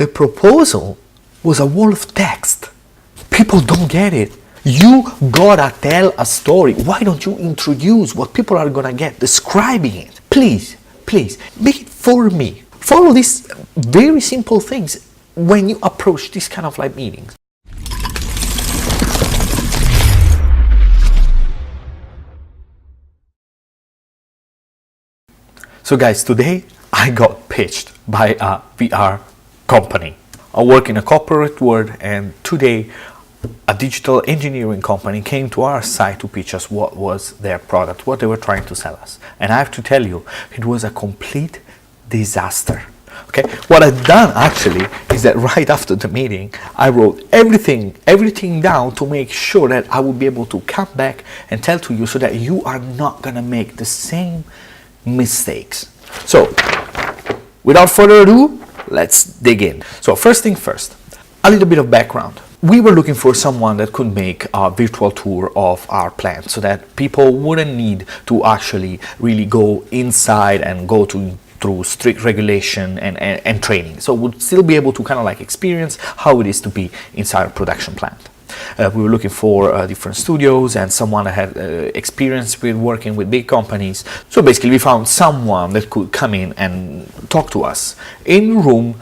The proposal was a wall of text. People don't get it. You gotta tell a story. Why don't you introduce what people are gonna get, describing it? Please, please, make it for me. Follow these very simple things when you approach this kind of like meetings. So guys, today I got pitched by a VR company. I work in a corporate world, and today a digital engineering company came to our site to pitch us what was their product, what they were trying to sell us. And I have to tell you, it was a complete disaster. Okay, what I've done actually is that right after the meeting, I wrote everything down to make sure that I would be able to come back and tell to you so that you are not gonna make the same mistakes. So, without further ado, let's dig in. So first thing first, a little bit of background. We were looking for someone that could make a virtual tour of our plant so that people wouldn't need to actually really go inside and go through strict regulation and training. So we'd still be able to kind of like experience how it is to be inside a production plant. We were looking for different studios and someone that had experience with working with big companies. So basically we found someone that could come in and talk to us. In the room,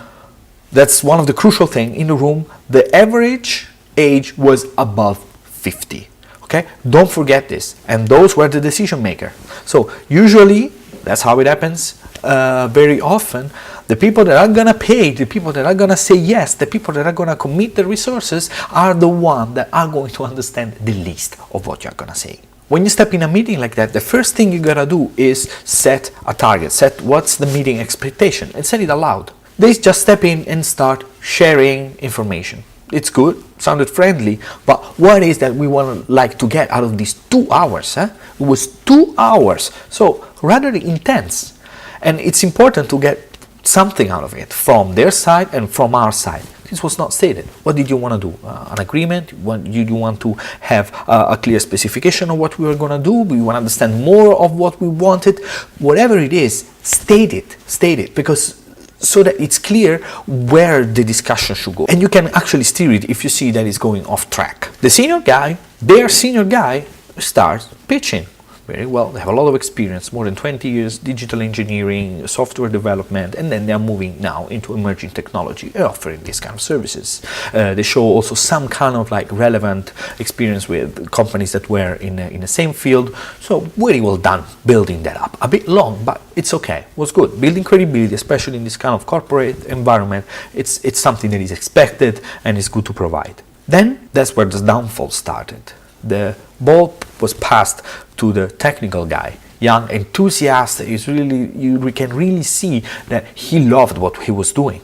that's one of the crucial things, in the room, the average age was above 50. Okay, don't forget this. And those were the decision maker. So usually, that's how it happens. Very often, the people that are gonna pay, the people that are gonna say yes, the people that are gonna commit the resources are the ones that are going to understand the least of what you're gonna say. When you step in a meeting like that, the first thing you gotta do is set a target, set what's the meeting expectation, and set it aloud. They just step in and start sharing information. It's good, sounded friendly, but what is that we want like to get out of these 2 hours? It was 2 hours, so rather intense. And it's important to get something out of it from their side and from our side. This was not stated. What did you want to do? An agreement? You want to have a clear specification of what we were going to do? Do you want to understand more of what we wanted? Whatever it is, state it, because so that it's clear where the discussion should go. And you can actually steer it if you see that it's going off track. The senior guy, their senior guy, starts pitching. Very well, they have a lot of experience, more than 20 years, digital engineering, software development, and then they are moving now into emerging technology, offering these kind of services. They show also some kind of like relevant experience with companies that were in the same field. So very well done building that up. A bit long, but it's okay, it was good. Building credibility, especially in this kind of corporate environment, it's something that is expected and is good to provide. Then that's where the downfall started. The ball was passed to the technical guy, young enthusiast. You can really see that he loved what he was doing.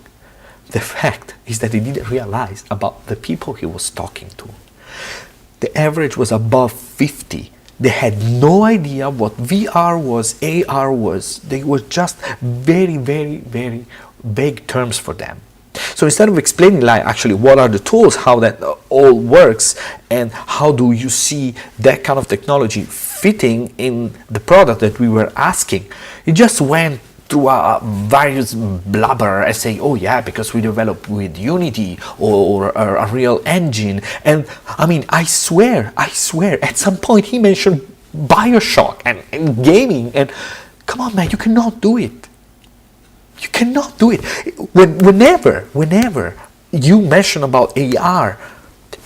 The fact is that he didn't realize about the people he was talking to. The average was above 50. They had no idea what VR was, AR was. They were just very, very, very vague terms for them. So instead of explaining like actually what are the tools, how that all works, and how do you see that kind of technology fitting in the product that we were asking, it just went through a various blubber and say, oh yeah, because we develop with Unity or a real engine. And I mean, I swear, at some point he mentioned Bioshock and gaming, and come on man, you cannot do it. You cannot do it. Whenever you mention about AR,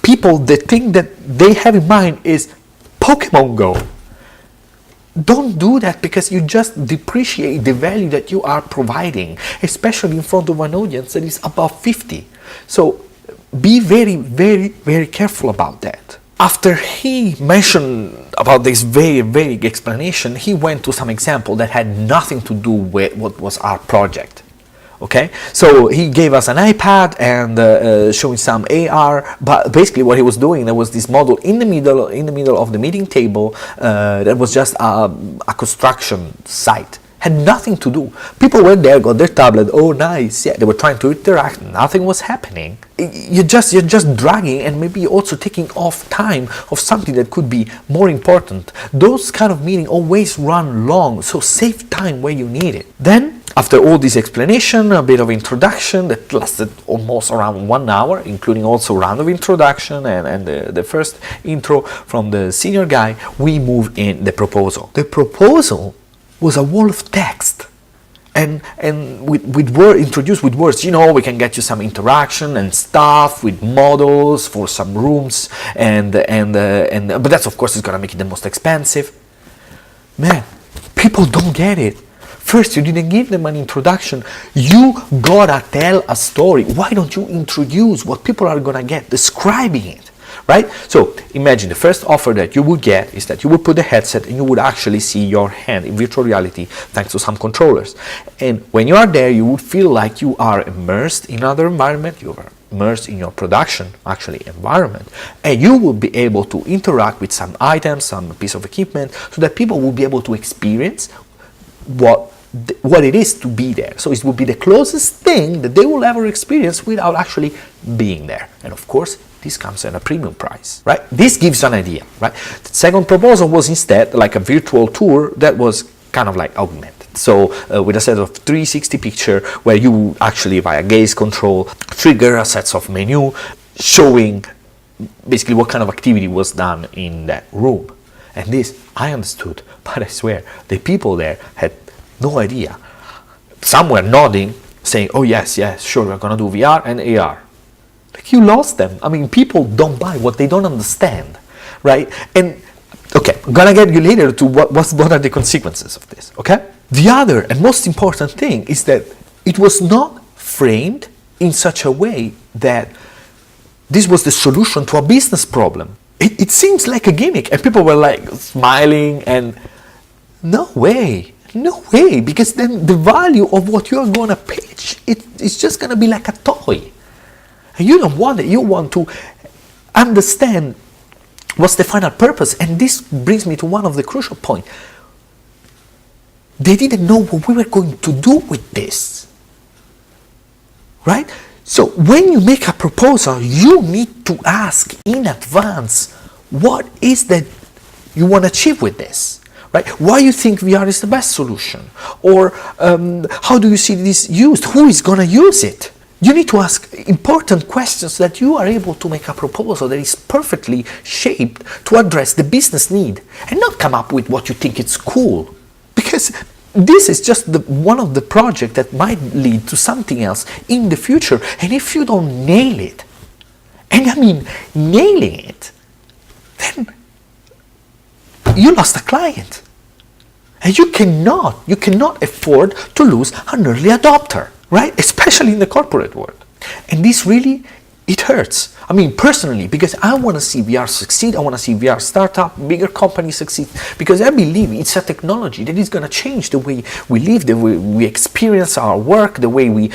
people, the thing that they have in mind is Pokemon Go. Don't do that, because you just depreciate the value that you are providing, especially in front of an audience that is above 50. So be very, very, very careful about that. After he mentioned about this very vague explanation, he went to some example that had nothing to do with what was our project. Okay, so he gave us an iPad and showing some AR, but basically what he was doing, there was this model in the middle of the meeting table that was just a construction site. Had nothing to do. People were there, got their tablet, oh nice, yeah, they were trying to interact, nothing was happening. You're just dragging and maybe also taking off time of something that could be more important. Those kind of meetings always run long, so save time where you need it. Then, after all this explanation, a bit of introduction that lasted almost around 1 hour, including also a round of introduction and the first intro from the senior guy, we move in the proposal. The proposal was a wall of text, and with word introduced with words. We can get you some interaction and stuff with models for some rooms, but that's of course is gonna make it the most expensive. Man, people don't get it. First, you didn't give them an introduction. You gotta tell a story. Why don't you introduce what people are gonna get, describing it? Right? So imagine the first offer that you would get is that you would put the headset and you would actually see your hand in virtual reality thanks to some controllers. And when you are there, you would feel like you are immersed in another environment. You are immersed in your production, actually, environment. And you will be able to interact with some items, some piece of equipment, so that people will be able to experience what it is to be there. So it will be the closest thing that they will ever experience without actually being there. And of course, this comes at a premium price, right? This gives an idea, right? The second proposal was instead like a virtual tour that was kind of like augmented. So with a set of 360 picture where you actually via gaze control trigger a set of menu showing basically what kind of activity was done in that room. And this I understood, but I swear the people there had no idea. Some were nodding, saying, oh yes, sure, we're gonna do VR and AR. Like, you lost them. I mean, people don't buy what they don't understand, right? And okay, I'm gonna get you later to what are the consequences of this, okay? The other and most important thing is that it was not framed in such a way that this was the solution to a business problem. It seems like a gimmick, and people were like smiling and no way, because then the value of what you're gonna pitch, it's just gonna be like a toy. And you don't want it. You want to understand what's the final purpose. And this brings me to one of the crucial points. They didn't know what we were going to do with this. Right? So when you make a proposal, you need to ask in advance, what is that you want to achieve with this? Right? Why you think VR is the best solution? Or how do you see this used? Who is going to use it? You need to ask important questions so that you are able to make a proposal that is perfectly shaped to address the business need and not come up with what you think is cool. Because this is just one of the projects that might lead to something else in the future. And if you don't nail it, and I mean nailing it, then you lost a client. And you cannot afford to lose an early adopter. Right? Especially in the corporate world. And this really, it hurts. I mean, personally, because I want to see VR succeed. I want to see VR startup, bigger companies succeed. Because I believe it's a technology that is going to change the way we live, the way we experience our work, the way we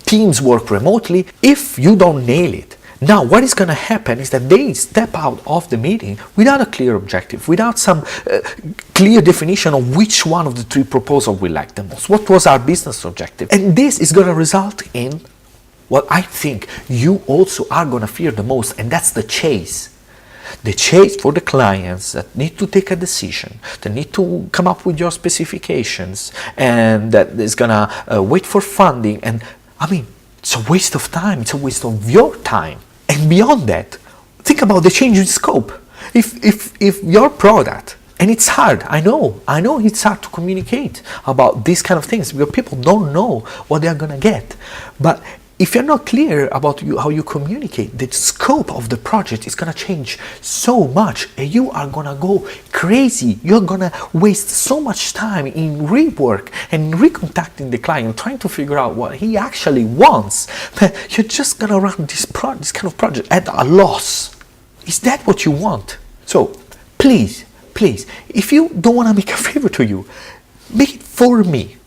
teams work remotely. If you don't nail it, now what is going to happen is that they step out of the meeting without a clear objective, without some clear definition of which one of the three proposals we like the most. What was our business objective? And this is going to result in what I think you also are going to fear the most, and that's the chase. The chase for the clients that need to take a decision, that need to come up with your specifications, and that is going to wait for funding. And I mean, it's a waste of time. It's a waste of your time. And beyond that, think about the change in scope. If your product, and it's hard, I know it's hard to communicate about these kind of things because people don't know what they're gonna get. But if you're not clear about how you communicate, the scope of the project is gonna change so much, and you are gonna go crazy. You're gonna waste so much time in rework and recontacting the client, trying to figure out what he actually wants. But you're just gonna run this kind of project at a loss. Is that what you want? So please, if you don't want to make a favor to you, make it for me.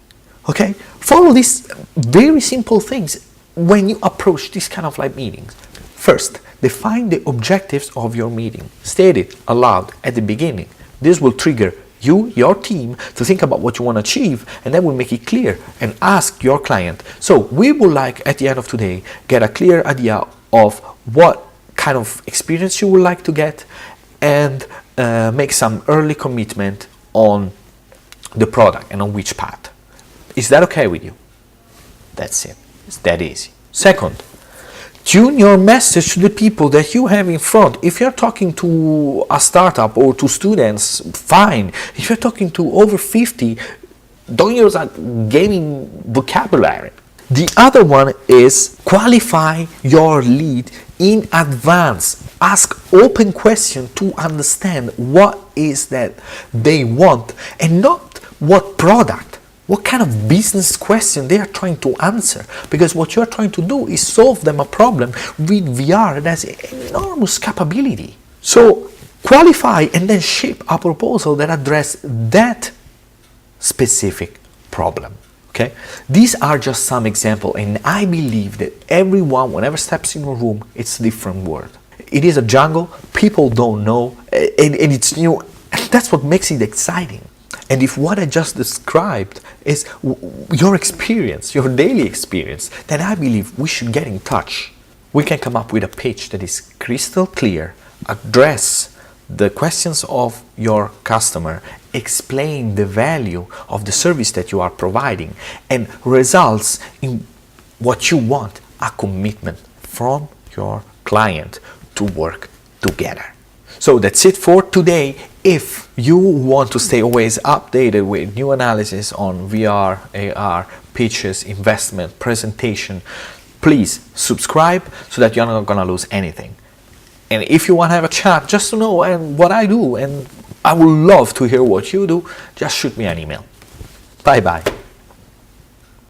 Okay? Follow these very simple things when you approach this kind of meetings. First, define the objectives of your meeting. State it aloud at the beginning. This will trigger your team, to think about what you want to achieve, and then we'll make it clear and ask your client. So we would like, at the end of today, get a clear idea of what kind of experience you would like to get, and make some early commitment on the product and on which path. Is that okay with you? That's it. It's that easy. Second, tune your message to the people that you have in front. If you're talking to a startup or to students, fine. If you're talking to over 50, don't use a gaming vocabulary. The other one is qualify your lead in advance. Ask open questions to understand what is that they want, and not what product, what kind of business question they are trying to answer. Because what you are trying to do is solve them a problem with VR that has enormous capability. So qualify and then shape a proposal that addresses that specific problem. Okay? These are just some examples, and I believe that everyone, whenever steps in a room, it's a different world. It is a jungle, people don't know, and it's new. That's what makes it exciting. And if what I just described is your experience, your daily experience, then I believe we should get in touch. We can come up with a pitch that is crystal clear, address the questions of your customer, explain the value of the service that you are providing, and results in what you want, a commitment from your client to work together. So that's it for today. If you want to stay always updated with new analysis on VR, AR, pitches, investment, presentation, please subscribe so that you're not going to lose anything. And if you want to have a chat just to know what I do, and I would love to hear what you do, just shoot me an email. Bye bye.